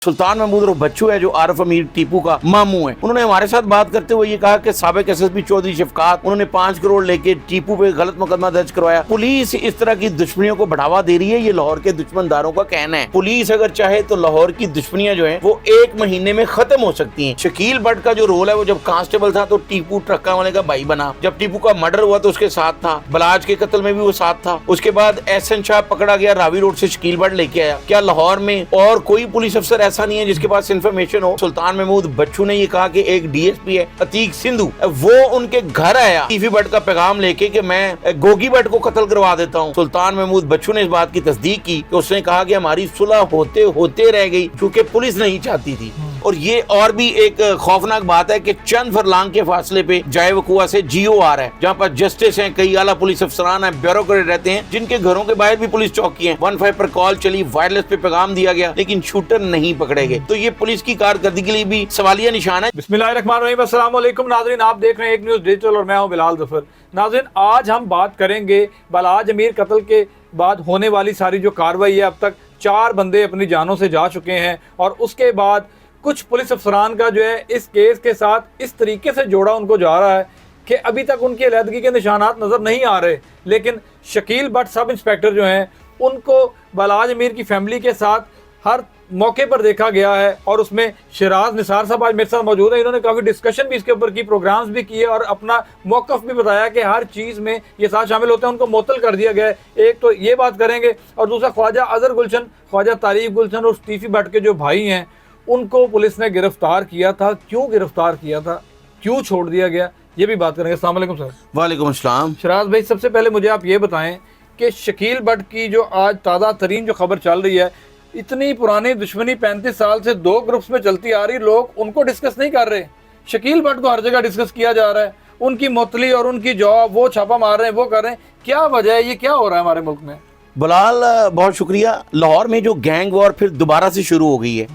सुल्तान महमूद और बच्चू है जो आरफ अमीर टीपू का मामू है। उन्होंने हमारे साथ बात करते हुए ये कहा कि साबिक एसएसपी चौधरी शफकात उन्होंने 5 करोड़ लेके टीपू पे गलत मुकदमा दर्ज करवाया। पुलिस इस तरह की दुश्मनियों को बढ़ावा दे रही है, ये लाहौर के दुश्मनदारों का कहना है। पुलिस अगर चाहे तो लाहौर की दुश्मनियां जो है वो 1 महीने में खत्म हो सकती है। शकील भट्ट का जो रोल है वो जब कांस्टेबल था तो टीपू ट्रक्का वाले का भाई बना। जब टीपू का मर्डर हुआ तो उसके साथ था। बलाज के कत्ल में भी वो साथ था। उसके बाद एहसन शाह पकड़ा गया, रावी रोड से शकील भट्ट लेके आया। क्या लाहौर में और कोई पुलिस अफसर ऐसा नहीं है जिसके पास इन्फॉर्मेशन हो? सुल्तान महमूद बच्चू ने ये कहा कि एक डीएसपी है अतीक सिंधु, वो उनके घर आया टीवी भट्ट का पैगाम लेके कि मैं गोगी भट्ट को कत्ल करवा देता हूँ। सुल्तान महमूद बच्चू ने इस बात की तस्दीक की कि उसने कहा कि हमारी सुलह होते होते रह गई क्योंकि पुलिस नहीं चाहती थी। और ये और भी एक खौफनाक बात है कि चंद फरलांग के फासले पे जाए वकुआ से जीओ आ रहा है, जहाँ पर जस्टिस हैं, कई आला पुलिस अफसरान हैं, ब्यूरोक्रेट रहते हैं, जिनके घरों के बाहर भी पुलिस चौकी है। 15 पर कॉल चली, वायरलेस पे पैगाम दिया गया, लेकिन शूटर नहीं पकड़े गए। तो ये पुलिस की कारकर्दगी के लिए भी सवालिया निशान है। बिस्मिल्लाहिर्रहमानिर्रहीम, अस्सलाम वालेकुम नाज़रीन, आप देख रहे हैं एक न्यूज़ डिजिटल और मैं हूं बिलाल ज़फ़र। नाज़रीन, आज हम बात करेंगे बलाज अमीर कत्ल के बाद होने वाली सारी जो कार्रवाई है। अब तक 4 बंदे अपनी जानों से जा चुके हैं और उसके बाद कुछ पुलिस अफसरान का जो है इस केस के साथ इस तरीके से जोड़ा उनको जा रहा है कि अभी तक उनकी अलहदगी के निशानात नज़र नहीं आ रहे। लेकिन शकील भट्ट सब इंस्पेक्टर जो हैं उनको बलाज अमीर की फैमिली के साथ हर मौके पर देखा गया है और उसमें शिराज निसार साहब आज मेरे साथ मौजूद है। इन्होंने काफ़ी डिस्कशन भी इसके ऊपर की, प्रोग्राम्स भी किए और अपना मौक़िफ़ भी बताया कि हर चीज़ में ये साथ शामिल होते हैं, उनको मुअत्तल कर दिया गया है। एक तो ये बात करेंगे और दूसरा ख्वाजा अज़हर गुलशन, ख्वाजा तारीफ गुलशन और टीफी भट्ट के जो भाई हैं उनको पुलिस ने गिरफ्तार किया था, क्यों गिरफ्तार किया था, क्यों छोड़ दिया गया, ये भी बात करेंगे। अस्सलाम वालेकुम सर। वालेकुम अस्सलाम। शिराज भाई, सबसे पहले मुझे आप ये बताएं कि शकील भट्ट की जो आज ताज़ा तरीन जो खबर चल रही है, इतनी पुरानी दुश्मनी 35 साल से 2 ग्रुप्स में चलती आ रही, लोग उनको डिस्कस नहीं कर रहे। शकील भट्ट को हर जगह डिस्कस किया जा रहा है, उनकी मुअत्तली और उनकी जॉब, वो छापा मार रहे हैं, वो कर रहे हैं। क्या वजह है, ये क्या हो रहा है हमारे मुल्क में? बलाल, बहुत शुक्रिया। लाहौर में जो गैंग वॉर फिर दोबारा से शुरू हो गई है,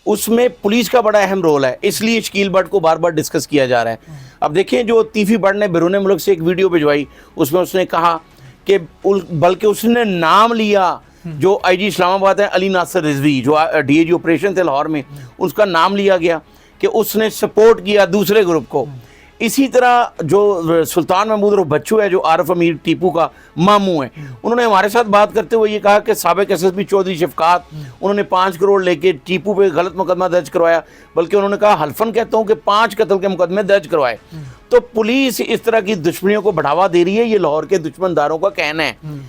उसमें पुलिस का बड़ा अहम रोल है, इसलिए शकील भट्ट को बार बार डिस्कस किया जा रहा है। अब देखें, जो तीफी भट्ट ने बैरून मुल्क से एक वीडियो भिजवाई, उसमें उसने कहा कि बल्कि उसने नाम लिया जो आईजी इस्लामाबाद है अली नासिर रिजवी, जो डीएजी ऑपरेशन थे लाहौर में, उसका नाम लिया गया कि उसने सपोर्ट किया दूसरे ग्रुप को। इसी तरह जो सुल्तान महमूद और बच्चू है जो आरफ अमीर टीपू का मामू है, उन्होंने हमारे साथ बात करते हुए ये कहा कि साबिक एसएसपी चौधरी शफकात उन्होंने 5 करोड़ लेके टीपू पे गलत मुकदमा दर्ज करवाया। बल्कि उन्होंने कहा, हल्फन कहता हूँ कि 5 कत्ल के मुकदमे दर्ज करवाए। तो पुलिस इस तरह की दुश्मनियों को बढ़ावा दे रही है, ये लाहौर के दुश्मनदारों का कहना है।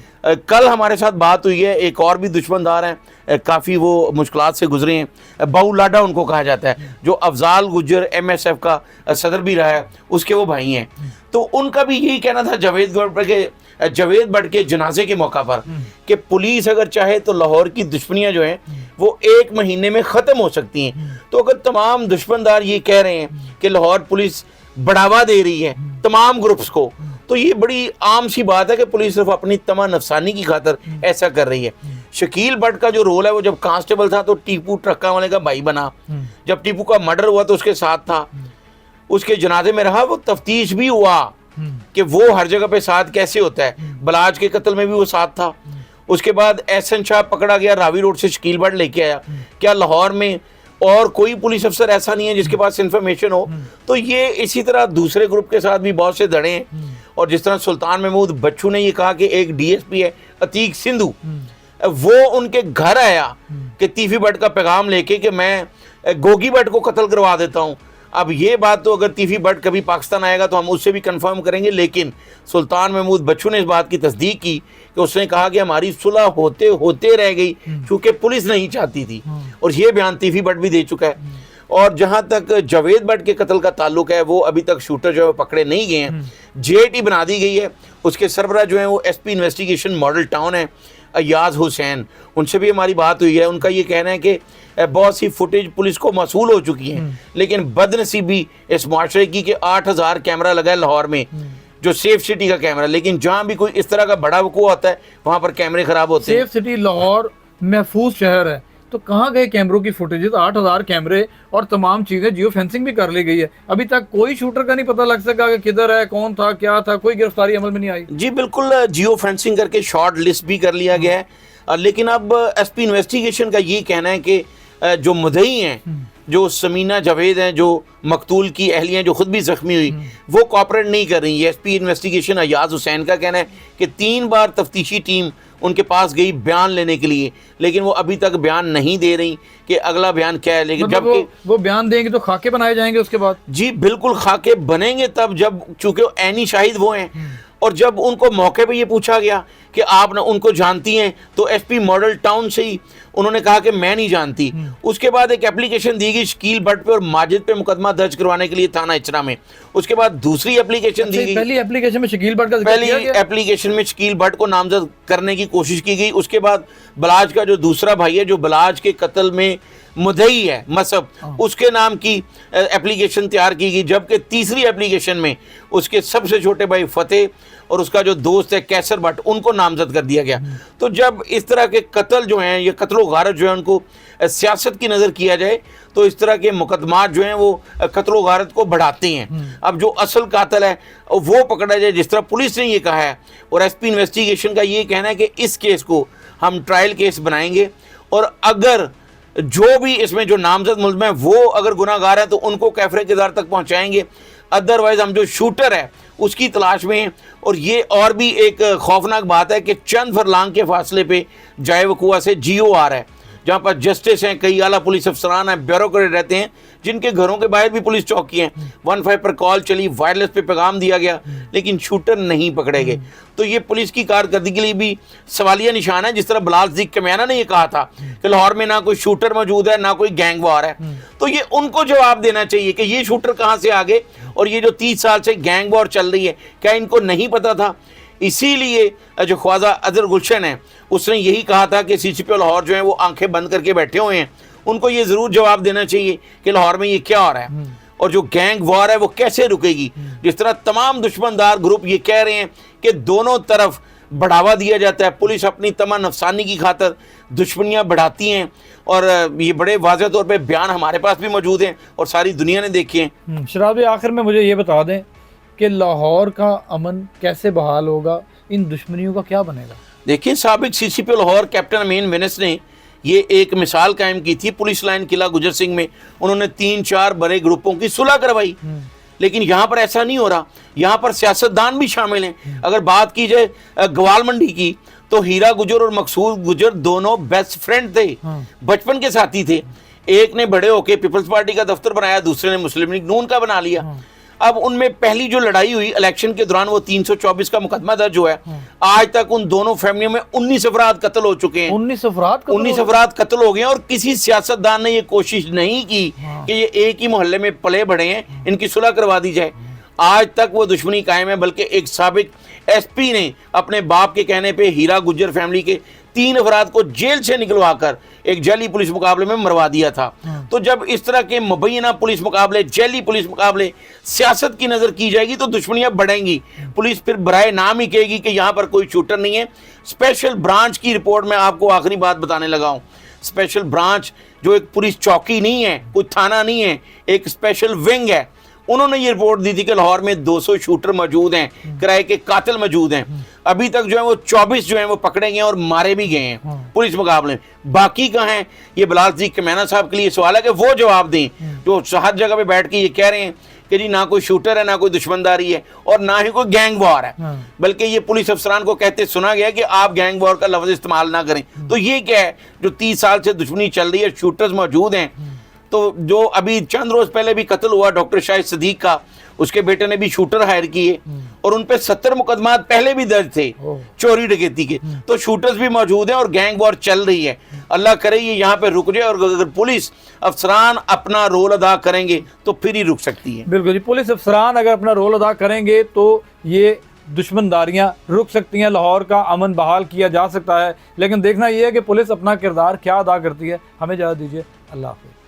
कल हमारे साथ बात हुई है, एक और भी दुश्मनदार हैं, काफ़ी वो मुश्किलात से गुजरे हैं, बाऊ लाडा उनको कहा जाता है, जो अफजाल गुज्जर एमएसएफ का सदर भी रहा है, उसके वो भाई हैं। तो उनका भी यही कहना था जावेद भट्ट के जनाजे के मौका पर कि पुलिस अगर चाहे तो लाहौर की दुश्मनियां जो हैं वो 1 महीने में ख़त्म हो सकती हैं। तो अगर तमाम दुश्मनदार ये कह रहे हैं कि लाहौर पुलिस बढ़ावा दे रही है तमाम ग्रुप्स को, तो ये बड़ी आम सी बात है कि पुलिस सिर्फ अपनी तमा नफसानी की खातर ऐसा कर रही है। शकील भट्ट का जो रोल है वो जब कांस्टेबल था तो टीपू ट्रक्का वाले का भाई बना। जब टीपू का मर्डर हुआ तो उसके साथ था, उसके जनाजे में रहा, वो तफ्तीश भी हुआ कि वो हर जगह पे साथ कैसे होता है। बलाज के कत्ल में भी वो साथ था। उसके बाद एहसन शाह पकड़ा गया, रावी रोड से शकील भट्ट लेके आया। क्या लाहौर में और कोई पुलिस अफसर ऐसा नहीं है जिसके पास इन्फॉर्मेशन हो? तो ये इसी तरह दूसरे ग्रुप के साथ भी बहुत से धड़े हैं। और जिस तरह सुल्तान महमूद बच्चू ने ये कहा कि एक डीएसपी है अतीक सिंधु, वो उनके घर आया कि तीफी भट्ट का पैगाम लेके कि मैं गोगी भट्ट को कत्ल करवा देता हूँ। अब ये बात तो अगर तीफी भट्ट कभी पाकिस्तान आएगा तो हम उससे भी कंफर्म करेंगे, लेकिन सुल्तान महमूद बच्चू ने इस बात की तस्दीक की कि उसने कहा कि हमारी सुलह होते होते रह गई क्योंकि पुलिस नहीं चाहती थी। और ये बयान तीफी भट्ट भी दे चुका है। और जहाँ तक जावेद भट्ट के कत्ल का ताल्लुक है, वो अभी तक शूटर जो है पकड़े नहीं गए हैं। जेटी बना दी गई है, उसके सरबरा जो है वो एसपी इन्वेस्टिगेशन मॉडल टाउन है अयाज हुसैन, उनसे भी हमारी बात हुई है। उनका ये कहना है कि बहुत सी फुटेज पुलिस को मसूल हो चुकी है, लेकिन बदनसीबी इस माशरे की कि 8000 कैमरा लगा है लाहौर में, जो सेफ सिटी का कैमरा, लेकिन जहाँ भी कोई इस तरह का बड़ा वकूआ होता है वहाँ पर कैमरे खराब होते हैं। सेफ सिटी लाहौर महफूज शहर है, तो कहाँ गए कैमरों की फुटेजेस? 8000 कैमरे और तमाम चीज़ें, जियो फेंसिंग भी कर ली गई है। अभी तक कोई शूटर का नहीं पता लग सका कि किधर है, कौन था, क्या था, कोई गिरफ्तारी अमल में नहीं आई। जी बिल्कुल, जियो फेंसिंग करके शॉर्ट लिस्ट भी कर लिया गया है। लेकिन अब एसपी इन्वेस्टिगेशन का ये कहना है कि जो मुद्दई हैं, जो समीना जावेद हैं, जो मकतूल की अहलियाँ जो खुद भी ज़ख्मी हुई, वो कॉपरेट नहीं कर रही। एसपी इन्वेस्टिगेशन अयाज हुसैन का कहना है कि 3 बार तफ्तीशी टीम उनके पास गई बयान लेने के लिए, लेकिन वो अभी तक बयान नहीं दे रही कि अगला बयान क्या है। लेकिन मतलब जब वो बयान देंगे तो खाके बनाए जाएंगे उसके बाद। जी बिल्कुल खाके बनेंगे तब, जब चूंकि ऐनी शाहिद वो हैं। और जब उनको मौके पे ये पूछा गया कि आप ना उनको जानती हैं, तो एसपी मॉडल टाउन से ही उन्होंने कहा कि मैं नहीं जानती। उसके बाद एक एप्लीकेशन दी गई शकील भट्ट पे और माजिद पे मुकदमा दर्ज करवाने के लिए थाना इचरा में। उसके बाद दूसरी एप्लीकेशन दी गई। पहली एप्लीकेशन में शकील भट्ट का जिक्र पहली किया गया? एप्लीकेशन में शकील भट्ट को नामजद करने की कोशिश की गई। उसके बाद बलाज का जो दूसरा भाई है, जो बलाज के कत्ल में मुद्दई है मसब, उसके नाम की एप्लीकेशन तैयार की गई। जबकि तीसरी एप्लीकेशन में उसके सबसे छोटे भाई फतेह और उसका जो दोस्त है कैसर भट्ट, उनको नामजद कर दिया गया। तो जब इस तरह के कत्ल जो हैं, ये कत्ल गारत जो है, उनको सियासत की नज़र किया जाए तो इस तरह के मुकदमात जो हैं वो कत्ल गारत को बढ़ाते हैं। अब जो असल कातिल है वो पकड़ा जाए, जिस तरह पुलिस ने ये कहा है और एसपी इन्वेस्टिगेशन का ये कहना है कि इस केस को हम ट्रायल केस बनाएंगे और अगर जो भी इसमें जो नामजद मुल्ज़िम है वो अगर गुनाहगार है तो उनको कैफरे किरदार तक पहुंचाएंगे। अदरवाइज हम जो शूटर है उसकी तलाश में हैं। और ये और भी एक खौफनाक बात है कि चंद फरलांग के फासले पे जाए वकुआ से GO आ रहा है, जहाँ पर जस्टिस हैं, कई आला पुलिस अफसरान हैं, ब्यूरोक्रेट रहते हैं, जिनके घरों के बाहर भी पुलिस चौकी हैं। 15 पर कॉल चली, वायरलेस पे पैगाम दिया गया, लेकिन शूटर नहीं पकड़े गए। तो ये पुलिस की कारकर्दगी के लिए भी सवालिया निशान है। जिस तरह बिलाल सिद्दीक कमियाना ने ये कहा था कि लाहौर में ना कोई शूटर मौजूद है, ना कोई गैंग वार है, तो ये उनको जवाब देना चाहिए कि ये शूटर कहाँ से आ गए और ये जो 30 साल से गैंग वॉर चल रही है, क्या इनको नहीं पता था? इसीलिए जो ख्वाजा अजहर गुलशन है उसने यही कहा था कि CCP लाहौर जो है वो आंखें बंद करके बैठे हुए हैं, उनको ये ज़रूर जवाब देना चाहिए कि लाहौर में ये क्या हो रहा है और जो गैंग वॉर है वो कैसे रुकेगी। जिस तरह तमाम दुश्मनदार ग्रुप ये कह रहे हैं कि दोनों तरफ बढ़ावा दिया जाता है, पुलिस अपनी तमाम नफसानी की खातर दुश्मनियाँ बढ़ाती हैं और ये बड़े वाज़ेह तौर पे बयान हमारे पास भी मौजूद हैं और सारी दुनिया ने देखे हैं। शराब भाई, आखिर में मुझे ये बता दें कि लाहौर का अमन कैसे बहाल होगा, इन दुश्मनियों का क्या बनेगा? देखिए, साबिक CCP लाहौर कैप्टन अमीन विनस ने ये एक मिसाल कायम की थी पुलिस लाइन किला गुजर सिंह में। उन्होंने 3-4 बड़े ग्रुपों की सुलह करवाई, लेकिन यहाँ पर ऐसा नहीं हो रहा। यहाँ पर सियासतदान भी शामिल हैं। अगर बात की जाए ग्वाल मंडी की, तो हीरा गुजर और मकसूद गुजर दोनों बेस्ट फ्रेंड थे, बचपन के साथी थे। एक ने बड़े होके पीपल्स पार्टी का दफ्तर बनाया, दूसरे ने मुस्लिम लीग नून का बना लिया। अब उनमें पहली जो लड़ाई हुई इलेक्शन के दौरान, वो 324 का मुकदमा दर्ज हुआ है। आज तक उन दोनों फैमिलियों में 19 अफराद कत्ल हो चुके हैं। 19 अफराद कत्ल हो गए हैं और किसी सियासतदान ने ये कोशिश नहीं की कि ये एक ही मोहल्ले में पले बढ़े हैं, इनकी सुलह करवा दी जाए। आज तक वो दुश्मनी कायम है। बल्कि एक साबिक SP ने अपने बाप के कहने पे हीरा गुज्जर फैमिली के 3 अफराद को जेल से निकलवा कर एक जैली पुलिस मुकाबले में मरवा दिया था। तो जब इस तरह के मुबैना पुलिस मुकाबले, जैली पुलिस मुकाबले सियासत की नज़र की जाएगी तो दुश्मनियां बढ़ेंगी। पुलिस फिर बराए नाम ही कहेगी कि यहाँ पर कोई शूटर नहीं है। स्पेशल ब्रांच की रिपोर्ट में आपको आखिरी बात बताने लगा हूँ। स्पेशल ब्रांच जो एक पुलिस चौकी नहीं है, कोई थाना नहीं है, एक स्पेशल विंग है। उन्होंने ये रिपोर्ट दी थी कि लाहौर में 200 शूटर मौजूद हैं, किराए के कातिल मौजूद हैं। अभी तक जो है वो 24 जो है वो पकड़े गए और मारे भी गए हैं पुलिस मुकाबले। बाकी कहाँ हैं? ये बिलाल सिद्दीक कमियाना साहब के लिए सवाल है कि वो जवाब दें, जो हर जगह पे बैठ के ये कह रहे हैं कि जी ना कोई शूटर है, ना कोई दुश्मनदारी है और ना ही कोई गैंग वॉर है। बल्कि ये पुलिस अफसरान को कहते सुना गया कि आप गैंग वॉर का लफ्ज इस्तेमाल ना करें। तो ये क्या है, जो 30 साल से दुश्मनी चल रही है, शूटर्स मौजूद हैं। तो जो अभी चंद रोज पहले भी कत्ल हुआ डॉक्टर शाहिद सदीक का, उसके बेटे ने भी शूटर हायर किए और उन पे 70 मुकदमात पहले भी दर्ज थे चोरी डकैती के। तो शूटर्स भी मौजूद हैं और गैंग वॉर चल रही है। अल्लाह करे ये यहाँ पे रुक जाए और अगर पुलिस अफसरान अपना रोल अदा करेंगे तो फिर ही रुक सकती है। बिल्कुल जी, पुलिस अफसरान अगर अपना रोल अदा करेंगे तो ये दुश्मनदारियां रुक सकती हैं, लाहौर का अमन बहाल किया जा सकता है। लेकिन देखना यह है कि पुलिस अपना किरदार क्या अदा करती है। हमें इजाज़त दीजिए, अल्लाह हाफ़िज़।